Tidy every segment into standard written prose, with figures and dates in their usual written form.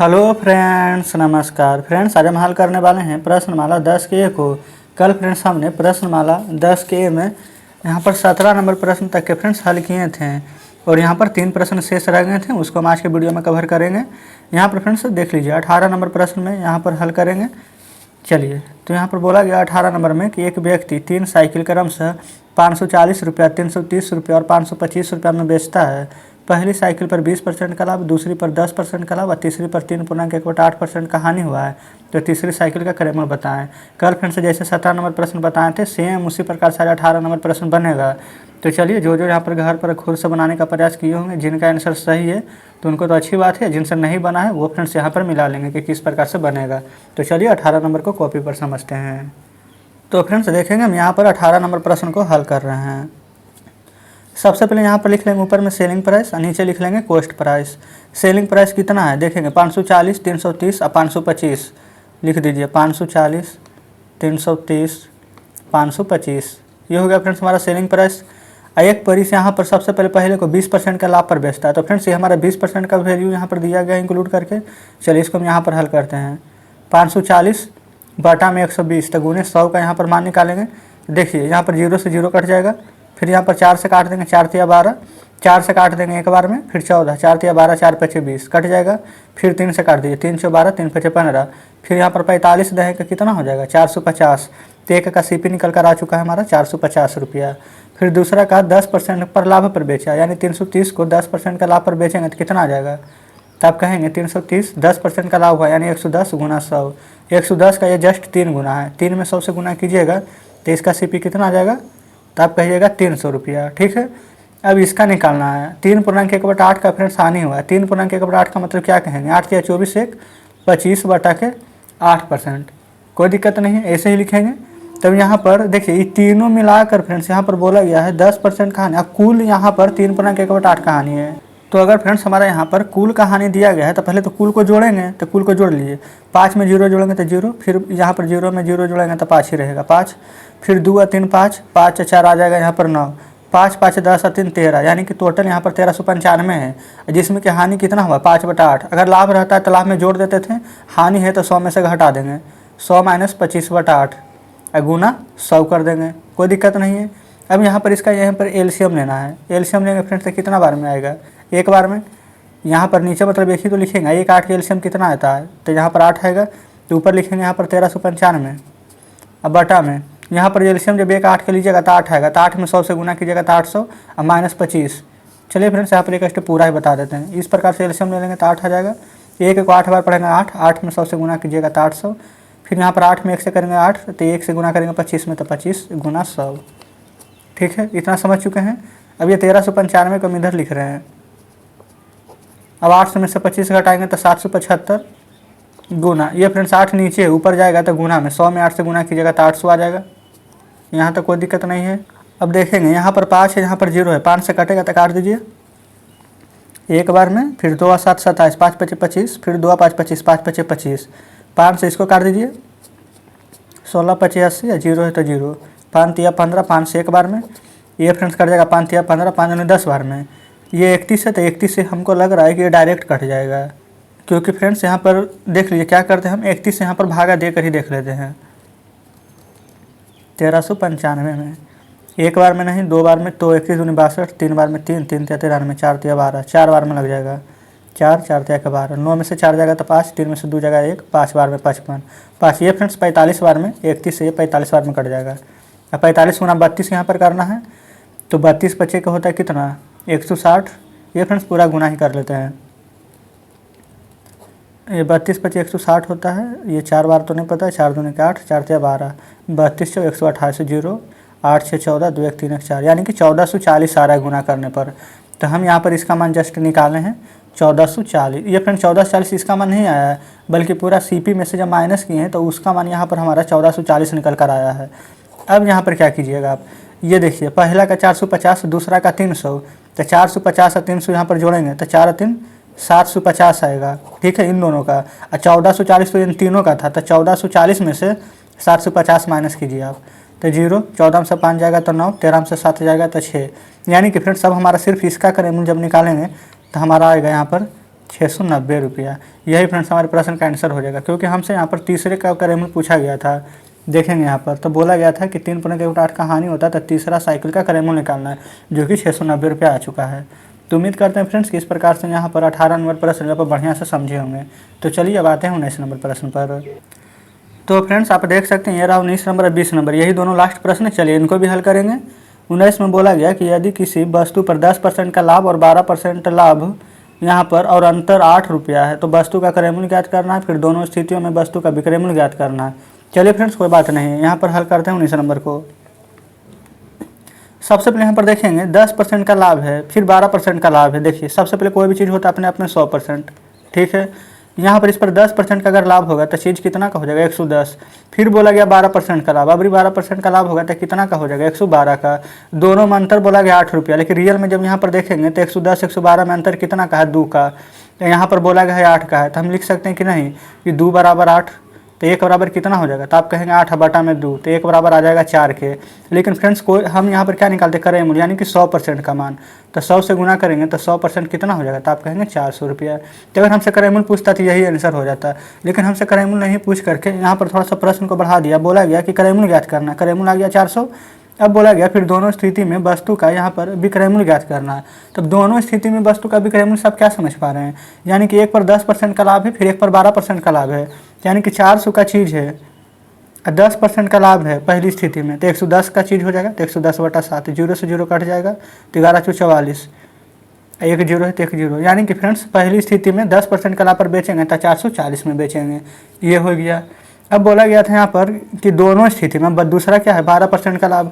Hello friends, नमस्कार friends. आज हम हल करने वाले हैं प्रश्नमाला 10 के ए को। कल फ्रेंड्स हमने प्रश्नमाला 10 के ए में यहाँ पर 17 नंबर प्रश्न तक के फ्रेंड्स हल किए थे और यहाँ पर 3 प्रश्न शेष रह गए थे, उसको हम आज के वीडियो में कवर करेंगे। यहाँ पर फ्रेंड्स देख लीजिए 18 नंबर प्रश्न में यहाँ पर हल करेंगे। चलिए, तो यहाँ पर बोला गया 18 नंबर में कि एक व्यक्ति 3 साइकिल क्रमशः 540 रुपया, 330 रुपया और 525 रुपया में बेचता है। पहली साइकिल पर 20% का लाभ, दूसरी पर 10% का लाभ और तीसरी पर 3.1/8% का हानि हुआ है। तो तीसरी साइकिल का क्रम बताएं। कल फ्रेंड्स जैसे 17 नंबर प्रश्न बताए थे, सेम उसी प्रकार से 18 नंबर प्रश्न बनेगा। तो चलिए, जो यहाँ पर घर पर खुद से बनाने का प्रयास किए होंगे, जिनका आंसर सही है तो उनको तो अच्छी बात है, जिनसे नहीं बना है वो फ्रेंड्स यहाँ पर मिला लेंगे कि किस प्रकार से बनेगा। तो चलिए 18 नंबर को कॉपी पर समझते हैं। तो फ्रेंड्स देखेंगे हम यहाँ पर 18 नंबर प्रश्न को हल कर रहे हैं। सबसे पहले यहाँ पर लिख लेंगे ऊपर में सेलिंग प्राइस और नीचे लिख लेंगे कॉस्ट प्राइस। सेलिंग प्राइस कितना है देखेंगे 540, 330 और 525 लिख दीजिए। 540, 330, 525 ये हो गया फ्रेंड्स हमारा सेलिंग प्राइस। एक परिस यहाँ पर सबसे पहले को 20% का लाभ पर बेचता है। तो फ्रेंड्स ये हमारा 20% का वैल्यू यहाँ पर दिया गया इंक्लूड करके। चलिए इसको हम यहाँ पर हल करते हैं। 540 बटा में 120 तो गुने 100 का यहाँ पर मान निकालेंगे। देखिए यहाँ पर 0 से 0 कट जाएगा, फिर यहाँ पर 4 से काट देंगे, 4 तिया 12, 4 से काट देंगे एक बार में, फिर 14, 4 तिया 12, 4 पचे 20 कट जाएगा। फिर 3 से काट दीजिए, 3 चौ 12, 3 पचे 15, फिर यहाँ पर 45 देंगे कितना हो जाएगा 450। तो एक का सीपी निकल कर आ चुका है हमारा 450 रुपया। फिर दूसरा का 10% पर लाभ पर बेचा, यानी 330 को 10% का लाभ पर बेचेंगे तो कितना आ जाएगा। तो आप कहेंगे 330 10% का लाभ हुआ यानी 110 गुना 100। 110 का ये जस्ट 3 गुना है, 3 में 100 से गुना कीजिएगा तो इसका सीपी कितना आ जाएगा। तो आप कहिएगा 300 रुपया। ठीक है, अब इसका निकालना है। 3.1/8 का फ्रेंड्स हानि हुआ है। 3.1/8 का मतलब क्या कहेंगे, 8 या 24 1 25 बटा के 8%। कोई दिक्कत नहीं है, ऐसे ही लिखेंगे। तब यहाँ पर देखिए ये तीनों मिलाकर फ्रेंड्स यहाँ पर बोला गया है 10% का हानि। अब कुल यहाँ पर 3.1/8 का हानि है। तो अगर फ्रेंड्स हमारा यहाँ पर कुल का हानि दिया गया है तो पहले तो कुल को जोड़ेंगे। तो कुल को जोड़ लीजिए, 5 में 0 जोड़ेंगे तो 0, फिर यहाँ पर 0 में 0 जोड़ेंगे तो 5 ही रहेगा 5, फिर 2 और 3 5, 5 और 4 आ जाएगा यहाँ पर 9, 5 5 10 और 3 13, यानी कि टोटल यहाँ पर 1395 है, जिसमें कि हानि कितना हुआ 5/8। अगर लाभ रहता है तो लाभ में जोड़ देते थे, हानि है तो 100 में से घटा देंगे। 100 माइनस 25/8 गुना 100 कर देंगे, कोई दिक्कत नहीं है। अब यहाँ पर इसका यहाँ पर एलसीएम लेना है। एलसीएम लेंगे फ्रेंड्स तो कितना बार में आएगा, एक बार में। यहाँ पर नीचे मतलब एक ही तो लिखेंगे, 1 8 के एलसीएम कितना आता है तो यहाँ पर 8 आएगा। तो ऊपर लिखेंगे यहाँ पर 1395। अब बटा में यहाँ पर एलसीएम जब 1 8 के लीजिएगा तो 8 आएगा, तो 8 में 100 से गुना कीजिएगा तो 800 और माइनस 25। चलिए फ्रेंड्स यहाँ पर एक स्टेप पूरा ही बता देते हैं। इस प्रकार से एलसीएम ले लेंगे तो 8 आ जाएगा। 1 को 8 बार पढ़ेंगे 8, 8 में 100 से गुना कीजिएगा तो 800। फिर यहाँ पर 8 में 1 से करेंगे 8, तो 1 से गुना करेंगे 25 में तो 25 गुना 100। ठीक है, इतना समझ चुके हैं। अब ये 1395 को हम इधर लिख रहे हैं। अब 800 में से 25 घटाएंगे तो 775 गुना, ये फ्रेंड्स 8 नीचे ऊपर जाएगा तो गुना में 100 में 8 से गुना कीजिएगा तो 800 आ जाएगा। यहाँ तक कोई दिक्कत नहीं है। अब देखेंगे यहाँ पर 5 है, यहाँ पर 0 है, 5 से कटेगा तो काट दीजिए एक बार में। फिर 2 और 7 27, 5 पचे 25, फिर 2 और 5 25, 5 पचे 25, 5 से इसको काट दीजिए। 16 पचे 80 या 0 है तो 0, 5 तिया 15, 5 से एक बार में। ये फ्रेंड्स कट जाएगा 5 तिया 15, 5 ने 10 बार में। ये 31 है तो 31 से हमको लग रहा है कि ये डायरेक्ट कट जाएगा, क्योंकि फ्रेंड्स यहाँ पर देख लीजिए क्या करते हैं हम 31 से यहाँ पर भागा देकर ही देख लेते हैं। 1395 में एक बार में नहीं, 2 बार में, तो 31 दूनी 62, 3 बार में 3, 3 तिया 93, 4 तिया 12, 4 बार में लग जाएगा 4, 4 तिया 12, 9 में से 4 जाएगा तो 5, 3 में से 2 जाएगा 1, 5 बार में 55, 5। ये फ्रेंड्स 45 बार में, 31 से ये 45 बार में कट जाएगा। अब 45 गुना 32 यहाँ पर करना है, तो 32 बच्चे का होता है कितना 160। ये फ्रेंड्स पूरा गुना ही कर लेते हैं। ये 32 पचे 160 होता है। ये 4 बार तो नहीं पता है, 4 दूनी 8, 4 तिया 12, 32 चौ 128 0, 8 6 14, 2 1 3 1 4, यानी कि 1440 आ रहा है गुना करने पर। तो हम यहाँ पर इसका मान जस्ट निकाले हैं 1440। ये फ्रेंड 1440 इसका मान नहीं आया है, बल्कि पूरा सीपी में से जब माइनस किए हैं तो उसका मान यहाँ पर हमारा 1440 निकल कर आया है। अब यहाँ पर क्या कीजिएगा आप, ये देखिए पहला का 450, दूसरा का 300, तो 450 और 300 यहाँ पर जोड़ेंगे तो 4 और 3 750 आएगा। ठीक है, इन दोनों का। और 1440 तो इन तीनों का था, तो 1440 में से 750 माइनस कीजिए आप, तो 0, 14 में से 5 जाएगा तो 9, 13 में से 7 जाएगा तो 6, यानी कि फ्रेंड्स सब हमारा सिर्फ इसका करें जब निकालेंगे तो हमारा आएगा यहाँ पर 690 रुपया। यही फ्रेंड्स हमारे प्रश्न का आंसर हो जाएगा, क्योंकि हमसे यहाँ पर तीसरे का क्रय मूल्य पूछा गया था। देखेंगे यहाँ पर तो बोला गया था कि 3.8 का हानि होता है तो तीसरा साइकिल का क्रय मूल्य निकालना है, जो कि 690 रुपया आ चुका है। तो उम्मीद करते हैं फ्रेंड्स कि इस प्रकार से यहाँ पर 18 नंबर प्रश्न यहाँ पर बढ़िया से समझे होंगे। तो चलिए अब आते हैं 19 नंबर प्रश्न पर। तो फ्रेंड्स आप देख सकते हैं ये रहा 19 नंबर और 20 नंबर, यही दोनों लास्ट प्रश्न है। चलिए इनको भी हल करेंगे। 19 में बोला गया कि यदि किसी वस्तु पर 10% का लाभ और 12% लाभ यहाँ पर और अंतर 8 रुपया है तो वस्तु का क्रय मूल्य ज्ञात करना है। फिर दोनों स्थितियों में वस्तु का विक्रय मूल्य ज्ञात करना है। चलिए फ्रेंड्स कोई बात नहीं है, यहाँ पर हल करते हैं 19 नंबर को। सबसे पहले यहाँ पर देखेंगे 10% का लाभ है, फिर 12% का लाभ है। देखिए सबसे पहले कोई भी चीज़ होता है अपने आप में 100%, ठीक है। यहाँ पर इस पर 10% का अगर लाभ होगा तो चीज़ कितना का हो जाएगा 110। फिर बोला गया 12% का लाभ, अभी 12% का लाभ होगा तो कितना का हो जाएगा 112 का। दोनों में अंतर बोला गया 8 रुपया, लेकिन रियल में जब यहाँ पर देखेंगे तो 110 112 में अंतर कितना का है 2 का। तो यहाँ पर बोला गया है 8 का है, तो हम लिख सकते हैं कि नहीं कि 2 बराबर 8, तो 1 बराबर कितना हो जाएगा, तो आप कहेंगे 8 बटा में 2, तो 1 बराबर आ जाएगा 4 के। लेकिन फ्रेंड्स कोई हम यहाँ पर क्या निकालते क्रय मूल्य, यानी कि 100% का मान, तो 100 से गुना करेंगे तो 100% कितना हो जाएगा, तो आप कहेंगे 400 रुपया। तो अगर हमसे क्रय मूल्य पूछता तो यही आंसर हो जाता, लेकिन हमसे क्रय मूल्य नहीं पूछ करके यहाँ पर थोड़ा सा प्रश्न को बढ़ा दिया। बोला गया कि क्रय मूल्य ज्ञात करना, क्रय मूल्य आ गया 400। अब बोला गया फिर दोनों स्थिति में वस्तु का यहाँ पर विक्रय मूल्य ज्ञात करना है। तब दोनों स्थिति में वस्तु का विक्रय मूल्य सब क्या समझ पा रहे हैं, यानी कि एक पर 10% का लाभ है, फिर एक पर 12% का लाभ है, यानी कि 400 का चीज़ है 10% का लाभ है पहली स्थिति में, तो 110 का चीज़ हो जाएगा, तो 110 बटा 7, 0 से 0 कट जाएगा, तो 11 चौ 44, 1 0 है तो 1 0, यानी कि फ्रेंड्स पहली स्थिति में 10% का लाभ पर बेचेंगे तो 440 में बेचेंगे। ये हो गया। अब बोला गया था यहाँ पर कि दोनों स्थिति में दूसरा क्या है 12% का लाभ,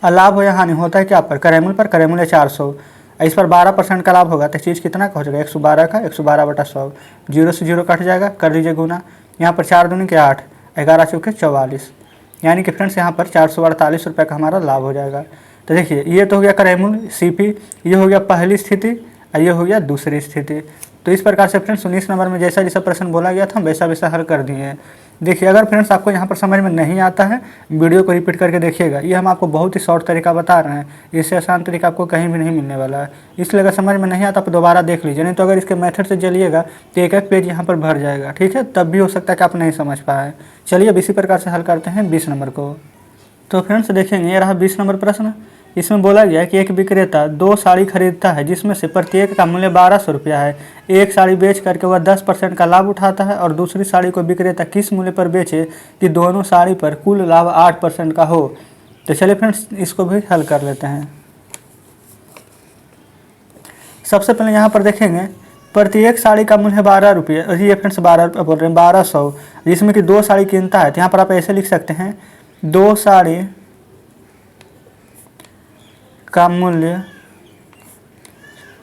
लाभ हो या हानि होता है क्या पर क्रय मूल्य पर, क्रय मूल्य 400, इस पर 12% का लाभ होगा तो चीज़ कितना का हो जाएगा 112 का, 112 बटा 100, 0 से 0 कट जाएगा, कर दीजिए गुना। यहाँ पर 4 दूनी के 8, 11 चौके 44, यानी कि फ्रेंड्स यहाँ पर 448 रुपये का हमारा लाभ हो जाएगा। तो देखिए ये तो हो गया क्रय मूल्य CP, ये हो गया पहली स्थिति और ये हो गया दूसरी स्थिति। तो इस प्रकार से फ्रेंड्स 19 नंबर में जैसा जैसा प्रश्न बोला गया था वैसा वैसा हल कर दिए हैं। देखिए अगर फ्रेंड्स आपको यहाँ पर समझ में नहीं आता है वीडियो को रिपीट करके देखिएगा, ये हम आपको बहुत ही शॉर्ट तरीका बता रहे हैं, इससे आसान तरीका आपको कहीं भी नहीं मिलने वाला है। इसलिए अगर समझ में नहीं आता आप दोबारा देख लीजिए, नहीं तो अगर इसके मेथड से चलिएगा तो एक एक पेज यहाँ पर भर जाएगा, ठीक है, तब भी हो सकता है कि आप नहीं समझ पाए। चलिए अब इसी प्रकार से हल करते हैं 20 नंबर को। तो फ्रेंड्स देखेंगे ये रहा 20 नंबर प्रश्न। इसमें बोला गया कि एक विक्रेता 2 साड़ी खरीदता है जिसमें से प्रत्येक का मूल्य 1200 रुपया है। एक साड़ी बेच करके वह 10% का लाभ उठाता है और दूसरी साड़ी को विक्रेता किस मूल्य पर बेचे कि दोनों साड़ी पर कुल लाभ 8% का हो। तो चलिए फ्रेंड्स इसको भी हल कर लेते हैं। सबसे पहले यहाँ पर देखेंगे प्रत्येक साड़ी का मूल्य 12 रुपये, ये फ्रेंड्स 12 रुपये बोल रहे हैं 1200, जिसमें कि 2 साड़ी कीनता है। तो यहाँ पर आप ऐसे लिख सकते हैं 2 साड़ी का मूल्य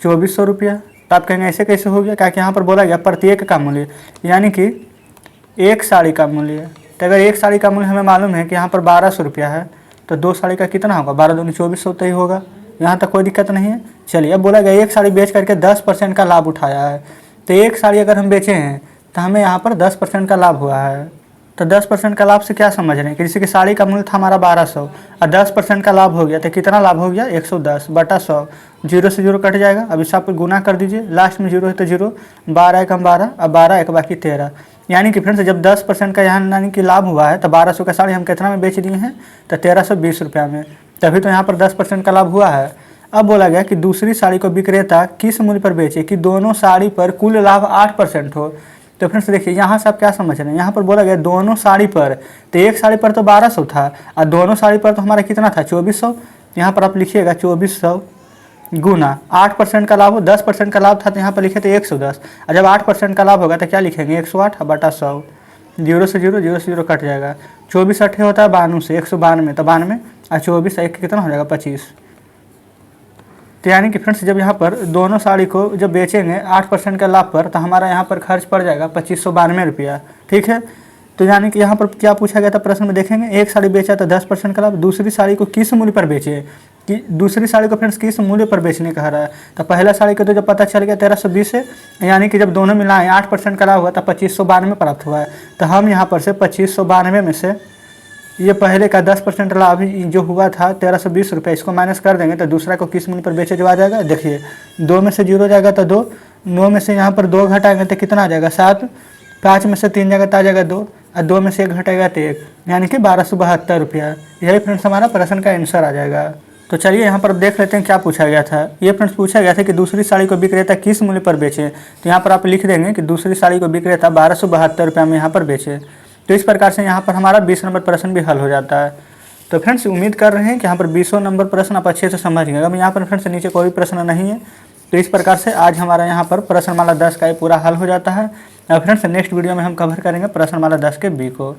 2400 रुपया। तो आप कहेंगे ऐसे कैसे हो गया, क्या कि यहाँ पर बोला गया प्रत्येक का मूल्य, यानी कि एक साड़ी का मूल्य। तो अगर एक साड़ी का मूल्य हमें मालूम है कि यहाँ पर 1200 रुपया है तो 2 साड़ी का कितना होगा, 12 दूनी 2400 तो ही होगा। यहाँ तक कोई दिक्कत नहीं है। चलिए अब बोला गया एक साड़ी बेच करके 10% का लाभ उठाया है। तो एक साड़ी अगर हम बेचे हैं तो हमें यहाँ पर 10% का लाभ हुआ है। तो 10% का लाभ से क्या समझ रहे हैं कि किसी की साड़ी का मूल्य था हमारा 1200 और 10% का लाभ हो गया तो कितना लाभ हो गया 110 बटा 100, 0 से 0 कट जाएगा। अब इसे आप गुना कर दीजिए, लास्ट में 0 है तो 0, 12 1 12, अब 12 1 बाकी 13, यानी कि फ्रेंड्स जब 10% का यहाँ यानी कि लाभ हुआ है तो 1200 का साड़ी हम कितना में बेच दिए हैं तो 1320 रुपया में, तभी तो यहाँ पर 10% का लाभ हुआ है। अब बोला गया कि दूसरी साड़ी को विक्रेता किस मूल्य पर बेचे कि दोनों साड़ी पर कुल लाभ 8% हो। तो फ्रेंड्स देखिए यहाँ से आप क्या समझ रहे हैं, यहाँ पर बोला गया दोनों साड़ी पर, तो एक साड़ी पर तो 1200 था और दोनों साड़ी पर तो हमारा कितना था 2400। यहाँ पर आप लिखिएगा 2400 गुना 8% का लाभ हो, 10% का लाभ था तो यहाँ पर लिखे थे 110, और जब 8% का लाभ होगा तो क्या लिखेंगे 108 बटा 100, 0 से 0 कट जाएगा। 24 8 होता है 92 से 192, तो 92 और 24 1 कितना हो जाएगा 25। तो यानी कि फ्रेंड्स जब यहाँ पर दोनों साड़ी को जब बेचेंगे 8% के लाभ पर तो हमारा यहाँ पर खर्च पड़ जाएगा 2592 रुपया, ठीक है। तो यानी कि यहाँ पर क्या पूछा गया था प्रश्न में देखेंगे, एक साड़ी बेचा तो 10% का लाभ, दूसरी साड़ी को किस मूल्य पर बेचे कि दूसरी साड़ी को फ्रेंड्स किस मूल्य पर बेचने कह रहा है। तो पहला साड़ी का तो जब पता चल गया 1320 है, यानी कि जब दोनों मिलाएं 8% का लाभ हुआ तो 2592 प्राप्त हुआ है। तो हम यहाँ पर से 2592 में से ये पहले का 10% लाभ जो हुआ था 1320 रुपये, इसको माइनस कर देंगे तो दूसरा को किस मूल्य पर बेचे जो आ जाएगा। देखिए 2 में से 0 जाएगा तो 2, 9 में से यहाँ पर 2 घटाएंगे तो कितना आ जाएगा 7, 5 में से 3 जाएगा तो आ जाएगा 2, और 2 में से 1 घटेगा तो 1, यानी कि 1272 रुपया। यही फ्रेंड्स हमारा प्रश्न का आंसर आ जाएगा। तो चलिए यहाँ पर देख लेते हैं क्या पूछा गया था। ये फ्रेंड्स पूछा गया था कि दूसरी साड़ी को विक्रेता किस मूल्य पर बेचे। तो यहाँ पर आप लिख देंगे कि दूसरी साड़ी को विक्रेता 1272 रुपये में यहाँ पर बेचे। तो इस प्रकार से यहाँ पर हमारा 20 नंबर प्रश्न भी हल हो जाता है। तो फ्रेंड्स उम्मीद कर रहे हैं कि यहाँ पर 20 नंबर प्रश्न आप अच्छे से समझ गए। अब यहाँ पर फ्रेंड्स नीचे कोई प्रश्न नहीं है। तो इस प्रकार से आज हमारा यहाँ पर प्रश्नमाला 10 का ये पूरा हल हो जाता है। अब फ्रेंड्स नेक्स्ट वीडियो में हम कवर करेंगे प्रश्नमाला 10 के बी को।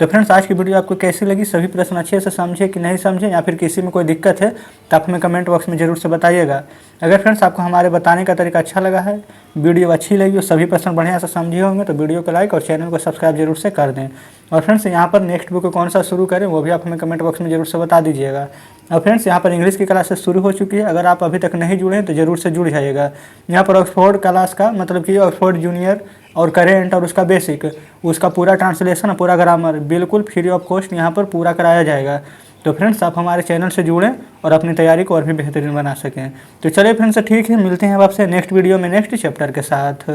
तो फ्रेंड्स आज की वीडियो आपको कैसी लगी, सभी प्रश्न अच्छे से समझे कि नहीं समझे, या फिर किसी में कोई दिक्कत है तो आप हमें कमेंट बॉक्स में ज़रूर से बताइएगा। अगर फ्रेंड्स आपको हमारे बताने का तरीका अच्छा लगा है, वीडियो अच्छी लगी और सभी प्रश्न बढ़िया से समझे होंगे तो वीडियो को लाइक और चैनल को सब्सक्राइब जरूर से कर दें। और फ्रेंड्स यहाँ पर नेक्स्ट वीडियो कौन सा शुरू करें वो भी आप हमें कमेंट बॉक्स में ज़रूर से बता दीजिएगा। और फ्रेंड्स यहाँ पर इंग्लिश की क्लासेस शुरू हो चुकी है। अगर आप अभी तक नहीं जुड़े हैं तो ज़रूर से जुड़ जाइएगा। यहाँ पर ऑक्सफोर्ड क्लास का मतलब कि ऑक्सफोर्ड जूनियर और करेंट और उसका बेसिक, उसका पूरा ट्रांसलेशन और पूरा ग्रामर बिल्कुल फ्री ऑफ कॉस्ट यहाँ पर पूरा कराया जाएगा। तो फ्रेंड्स आप हमारे चैनल से जुड़ें और अपनी तैयारी को और भी बेहतरीन बना सकें। तो चलिए फ्रेंड्स ठीक है, मिलते हैं अब आपसे नेक्स्ट वीडियो में नेक्स्ट चैप्टर के साथ।